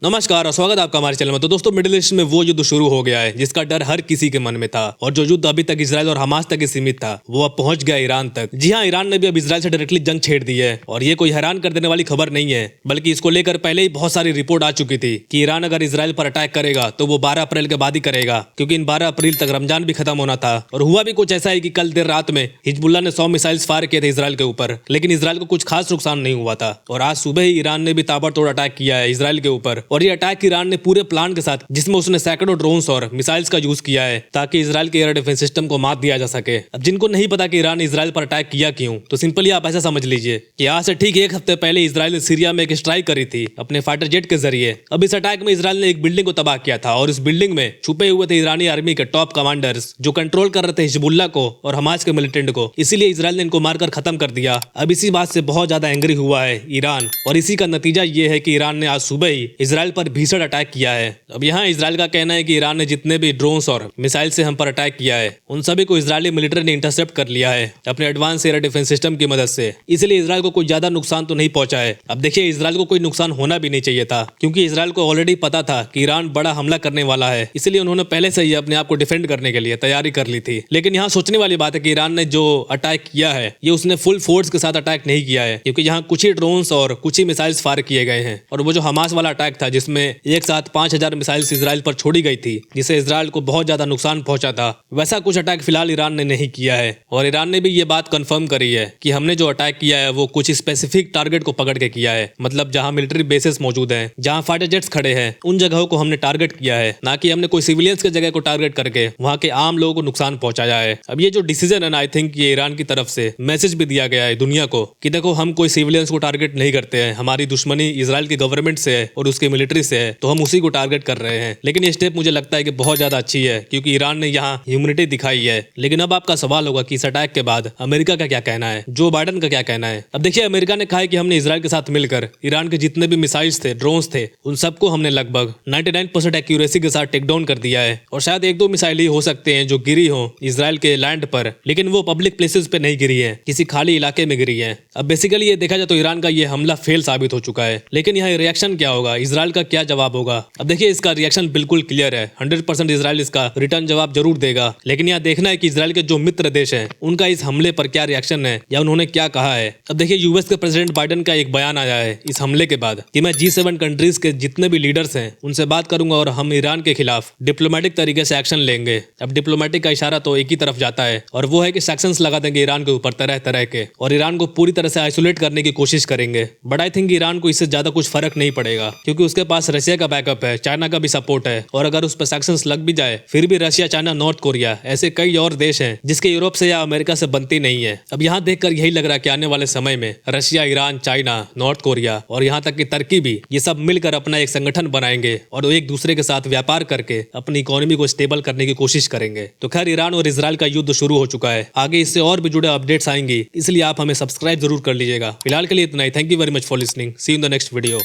नमस्कार और स्वागत है आपका हमारे चैनल में। तो दोस्तों, मिडिल ईस्ट में वो युद्ध शुरू हो गया है जिसका डर हर किसी के मन में था, और जो युद्ध अभी तक इजराइल और हमास तक ही सीमित था वो अब पहुंच गया ईरान तक। जी हां, ईरान ने भी अब इजराइल से डायरेक्टली जंग छेड़ दी है, और ये कोई हैरान कर देने वाली खबर नहीं है, बल्कि इसको लेकर पहले ही बहुत सारी रिपोर्ट आ चुकी थी कि ईरान अगर इजराइल पर अटैक करेगा तो वो 12 अप्रैल के बाद ही करेगा, क्योंकि इन 12 अप्रैल तक रमजान भी खत्म होना था। और हुआ भी कुछ ऐसा है कि कल देर रात में हिजबुल्ला ने 100 मिसाइल्स फायर किए थे इजराइल के ऊपर, लेकिन इजराइल को कुछ खास नुकसान नहीं हुआ था। और आज सुबह ही ईरान ने भी ताबड़तोड़ अटैक किया है इजराइल के ऊपर, और ये अटैक ईरान ने पूरे प्लान के साथ, जिसमें उसने सैकड़ों ड्रोन्स और मिसाइल्स का यूज किया है ताकि इजराइल के एयर डिफेंस सिस्टम को मात दिया जा सके। अब जिनको नहीं पता कि ईरान ने इजराइल पर अटैक किया क्यों, तो सिंपली आप ऐसा समझ लीजिए कि आज से ठीक एक हफ्ते पहले इजराइल ने सीरिया में एक स्ट्राइक करी थी अपने फाइटर जेट के जरिए। अब इस अटैक में इजराइल ने एक बिल्डिंग को तबाह किया था, और इस बिल्डिंग में छुपे हुए थे ईरानी आर्मी के टॉप कमांडर्स जो कंट्रोल कर रहे थे हिजबुल्ला को और हमास के मिलिटेंट को। इसीलिए इजराइल ने इनको मारकर खत्म कर दिया। अब इसी बात से बहुत ज्यादा एंग्री हुआ है ईरान, और इसी का नतीजा ये है कि ईरान ने आज सुबह ही इजराइल पर भीषण अटैक किया है। अब यहाँ इजराइल का कहना है कि ईरान ने जितने भी ड्रोन्स और मिसाइल से हम पर अटैक किया है उन सभी को इजरायली मिलिट्री ने इंटरसेप्ट कर लिया है अपने एडवांस एयर डिफेंस सिस्टम की मदद से। इसलिए इजराइल को कोई ज्यादा नुकसान तो नहीं पहुंचा है। अब देखिए, इजराइल को कोई नुकसान होना भी नहीं चाहिए था, क्योंकि इजराइल को ऑलरेडी पता था कि ईरान बड़ा हमला करने वाला है, इसलिए उन्होंने पहले से ही अपने आप को डिफेंड करने के लिए तैयारी कर ली थी। लेकिन यहाँ सोचने वाली बात है कि ईरान ने जो अटैक किया है ये उसने फुल फोर्स के साथ अटैक नहीं किया है, क्योंकि यहाँ कुछ ही ड्रोन्स और कुछ ही मिसाइल्स फायर किए गए हैं। और वो जो हमास वाला अटैक था जिसमें एक साथ 5000 मिसाइल्स इजराइल पर छोड़ी गई थी, जिससे इजराइल को बहुत ज्यादा नुकसान पहुंचा था, वैसा कुछ अटैक फिलहाल ईरान ने नहीं किया है। और ईरान ने भी ये बात कंफर्म करी है कि हमने जो अटैक किया है वो कुछ स्पेसिफिक टारगेट को पकड़ के किया है, मतलब जहां मिलिट्री बेसेस मौजूद हैं, जहां फाइटर जेट्स खड़े हैं, उन जगहों को हमने टारगेट किया है, ना कि हमने कोई सिविलियंस के जगह को टारगेट करके वहां के आम लोगों को नुकसान पहुंचाया है। अब ये जो डिसीजन है ना, आई थिंक ये ईरान की तरफ से मैसेज भी दिया गया है दुनिया को कि देखो, हम कोई सिविलियंस को टारगेट नहीं करते हैं, हमारी दुश्मनी इजराइल की गवर्नमेंट से है और उसकी मिलिट्री से है, तो हम उसी को टारगेट कर रहे हैं। लेकिन ये स्टेप मुझे लगता है कि बहुत ज्यादा अच्छी है, क्योंकि ईरान ने यहाँ ह्यूमैनिटी दिखाई है। लेकिन अब आपका सवाल होगा कि इस अटैक के बाद अमेरिका का क्या कहना है, जो बाइडेन का क्या कहना है। अब देखिए, अमेरिका ने कहा है कि हमने इजराइल के साथ मिलकर ईरान के जितने भी मिसाइल्स थे, ड्रोन्स थे, उन सबको हमने लगभग 99% एक्यूरेसी के साथ टेक डाउन कर दिया है। और शायद 1-2 मिसाइल ही हो सकते हैं जो गिरी हो इजराइल के लैंड पर, लेकिन वो पब्लिक प्लेसेस पे नहीं गिरी है, किसी खाली इलाके में गिरी है। अब बेसिकली ये देखा जाए तो ईरान का ये हमला फेल साबित हो चुका है। लेकिन यहाँ रिएक्शन क्या होगा, इजराइल का क्या जवाब होगा? अब देखिए, इसका रिएक्शन बिल्कुल क्लियर है। 100% इजराइल इसका रिटर्न जवाब जरूर देगा। लेकिन यहाँ देखना है कि इजराइल के जो मित्र देश हैं उनका इस हमले पर क्या रिएक्शन है, या उन्होंने क्या कहा है। अब देखिए, यूएस के प्रेसिडेंट बाइडेन का एक बयान आया है इस हमले के बाद कि मैं G7 कंट्रीज के जितने भी लीडर्स हैं उनसे बात करूंगा और हम ईरान के खिलाफ डिप्लोमेटिक तरीके से एक्शन लेंगे। अब डिप्लोमेटिक का इशारा तो एक ही तरफ जाता है, और वो है कि सैंक्शंस लगा देंगे ईरान के ऊपर तरह तरह के, और ईरान को पूरी तरह से आइसोलेट करने की कोशिश करेंगे। बट आई थिंक ईरान को इससे ज्यादा कुछ फर्क नहीं पड़ेगा, क्योंकि उसके पास रशिया का बैकअप है, चाइना का भी सपोर्ट है, और अगर उस पर सैंक्शंस लग भी जाए फिर भी रशिया, चाइना, नॉर्थ कोरिया ऐसे कई और देश हैं जिसके यूरोप से या अमेरिका से बनती नहीं है। अब यहाँ देखकर यही लग रहा है कि आने वाले समय में Russia, Iran, China, north Korea और यहाँ तक कि तुर्की भी, ये सब मिलकर अपना एक संगठन बनाएंगे और एक दूसरे के साथ व्यापार करके अपनी इकोनॉमी को स्टेबल करने की कोशिश करेंगे। तो खैर, ईरान और इजराइल का युद्ध शुरू हो चुका है, आगे इससे और भी जुड़े अपडेट्स आएंगी, इसलिए आप हमें सब्सक्राइब जरूर कर लीजिएगा। फिलहाल के लिए इतना ही। Thank you very much for listening. See you in the next video.